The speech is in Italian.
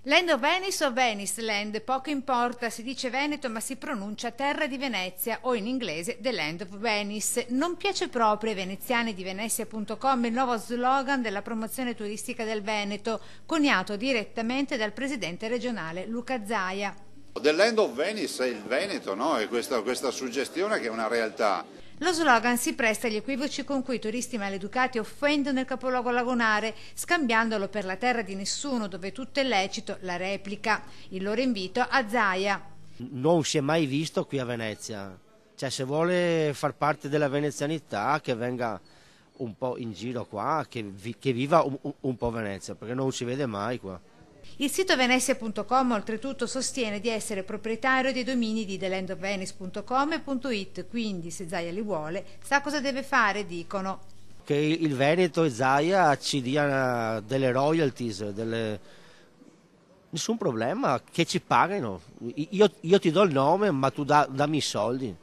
Land of Venice o Venice Land, poco importa, si dice Veneto ma si pronuncia Terra di Venezia o in inglese The Land of Venice. Non piace proprio ai veneziani di Venezia.com il nuovo slogan della promozione turistica del Veneto, coniato direttamente dal presidente regionale Luca Zaia. The Land of Venice è il Veneto, no? E questa suggestione che è una realtà. Lo slogan si presta agli equivoci con cui i turisti maleducati offendono il capoluogo lagunare, scambiandolo per la terra di nessuno dove tutto è lecito, la replica. Il loro invito a Zaia. Non si è mai visto qui a Venezia, cioè se vuole far parte della venezianità che venga un po' in giro qua, che viva un po' Venezia, perché non si vede mai qua. Il sito Venezia.com oltretutto sostiene di essere proprietario dei domini di thelandofvenice.com e .it, quindi se Zaia li vuole sa cosa deve fare, dicono. Che il Veneto e Zaia ci dia delle royalties, nessun problema, che ci paghino. Io ti do il nome, ma tu dammi i soldi.